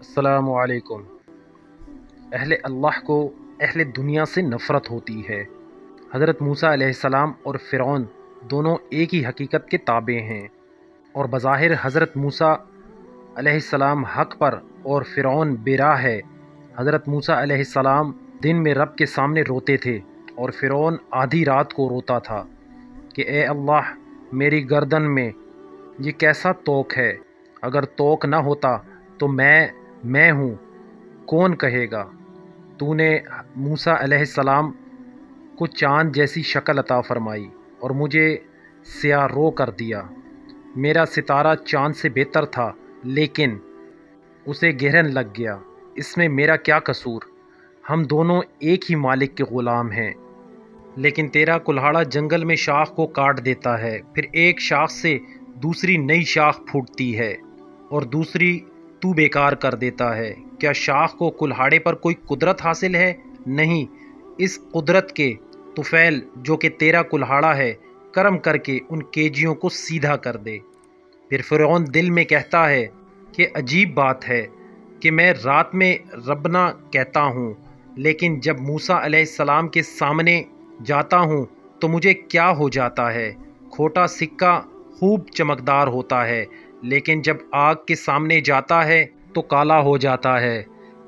السلام علیکم۔ اہل اللہ کو اہل دنیا سے نفرت ہوتی ہے۔ حضرت موسیٰ علیہ السلام اور فرعون دونوں ایک ہی حقیقت کے تابع ہیں، اور بظاہر حضرت موسیٰ علیہ السلام حق پر اور فرعون بے راہ ہے۔ حضرت موسیٰ علیہ السلام دن میں رب کے سامنے روتے تھے، اور فرعون آدھی رات کو روتا تھا کہ اے اللہ، میری گردن میں یہ کیسا توق ہے؟ اگر توق نہ ہوتا تو میں ہوں، کون کہے گا؟ تو نے موسیٰ علیہ السلام کو چاند جیسی شکل عطا فرمائی اور مجھے سیاہ رو کر دیا۔ میرا ستارہ چاند سے بہتر تھا، لیکن اسے گرہن لگ گیا۔ اس میں میرا کیا قصور؟ ہم دونوں ایک ہی مالک کے غلام ہیں۔ لیکن تیرا کلہاڑا جنگل میں شاخ کو کاٹ دیتا ہے، پھر ایک شاخ سے دوسری نئی شاخ پھوٹتی ہے اور دوسری تو بیکار کر دیتا ہے۔ کیا شاخ کو کلہاڑے پر کوئی قدرت حاصل ہے؟ نہیں، اس قدرت کے طفیل جو کہ تیرا کلہاڑا ہے، کرم کر کے ان کیجیوں کو سیدھا کر دے۔ پھر فرعون دل میں کہتا ہے کہ عجیب بات ہے کہ میں رات میں ربنا کہتا ہوں، لیکن جب موسیٰ علیہ السلام کے سامنے جاتا ہوں تو مجھے کیا ہو جاتا ہے؟ کھوٹا سکہ خوب چمکدار ہوتا ہے، لیکن جب آگ کے سامنے جاتا ہے تو کالا ہو جاتا ہے۔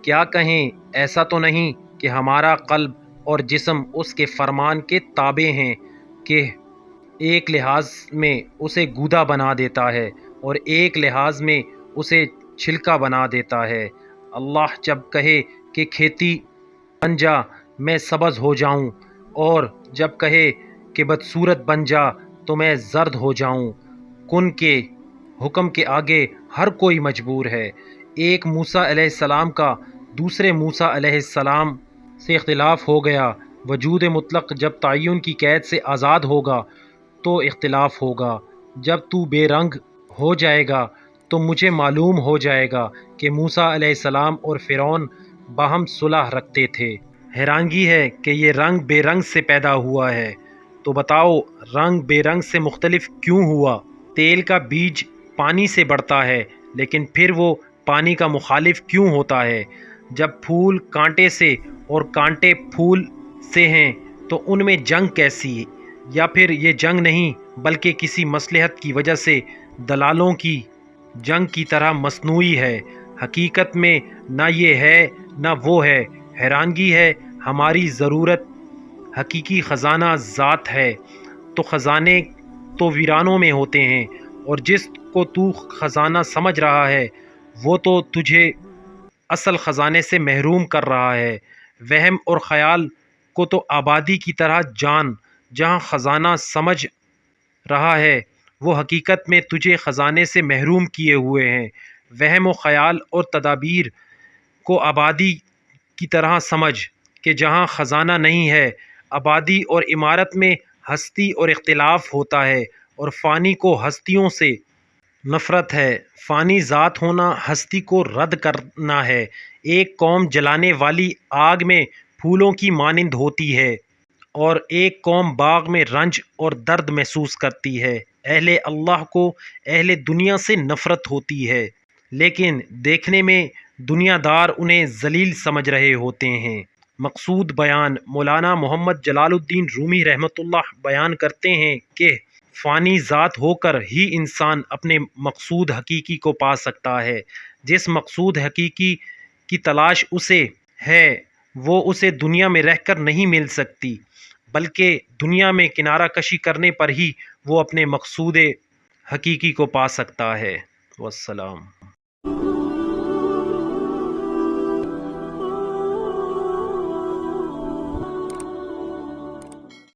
کیا کہیں ایسا تو نہیں کہ ہمارا قلب اور جسم اس کے فرمان کے تابع ہیں کہ ایک لحاظ میں اسے گودا بنا دیتا ہے اور ایک لحاظ میں اسے چھلکا بنا دیتا ہے۔ اللہ جب کہے کہ کھیتی بن جا، میں سبز ہو جاؤں، اور جب کہے کہ بدصورت بن جا تو میں زرد ہو جاؤں۔ کن کے حکم کے آگے ہر کوئی مجبور ہے۔ ایک موسیٰ علیہ السلام کا دوسرے موسیٰ علیہ السلام سے اختلاف ہو گیا۔ وجود مطلق جب تعین کی قید سے آزاد ہوگا تو اختلاف ہوگا۔ جب تو بے رنگ ہو جائے گا تو مجھے معلوم ہو جائے گا کہ موسیٰ علیہ السلام اور فرعون باہم صلح رکھتے تھے۔ حیرانگی ہے کہ یہ رنگ بے رنگ سے پیدا ہوا ہے، تو بتاؤ رنگ بے رنگ سے مختلف کیوں ہوا؟ تیل کا بیج پانی سے بڑھتا ہے، لیکن پھر وہ پانی کا مخالف کیوں ہوتا ہے؟ جب پھول کانٹے سے اور کانٹے پھول سے ہیں تو ان میں جنگ کیسی؟ یا پھر یہ جنگ نہیں بلکہ کسی مصلحت کی وجہ سے دلالوں کی جنگ کی طرح مصنوعی ہے۔ حقیقت میں نہ یہ ہے نہ وہ ہے۔ حیرانگی ہے ہماری ضرورت حقیقی خزانہ ذات ہے، تو خزانے تو ویرانوں میں ہوتے ہیں، اور جس کو تو خزانہ سمجھ رہا ہے وہ تو تجھے اصل خزانے سے محروم کر رہا ہے۔ وہم اور خیال کو تو آبادی کی طرح جان، جہاں خزانہ سمجھ رہا ہے وہ حقیقت میں تجھے خزانے سے محروم کیے ہوئے ہیں۔ وہم و خیال اور تدابیر کو آبادی کی طرح سمجھ کہ جہاں خزانہ نہیں ہے۔ آبادی اور عمارت میں ہستی اور اختلاف ہوتا ہے، اور فانی کو ہستیوں سے نفرت ہے۔ فانی ذات ہونا ہستی کو رد کرنا ہے۔ ایک قوم جلانے والی آگ میں پھولوں کی مانند ہوتی ہے، اور ایک قوم باغ میں رنج اور درد محسوس کرتی ہے۔ اہل اللہ کو اہل دنیا سے نفرت ہوتی ہے، لیکن دیکھنے میں دنیا دار انہیں ذلیل سمجھ رہے ہوتے ہیں۔ مقصود بیان مولانا محمد جلال الدین رومی رحمۃ اللہ بیان کرتے ہیں کہ فانی ذات ہو کر ہی انسان اپنے مقصود حقیقی کو پا سکتا ہے۔ جس مقصود حقیقی کی تلاش اسے ہے وہ اسے دنیا میں رہ کر نہیں مل سکتی، بلکہ دنیا میں کنارہ کشی کرنے پر ہی وہ اپنے مقصود حقیقی کو پا سکتا ہے۔ والسلام۔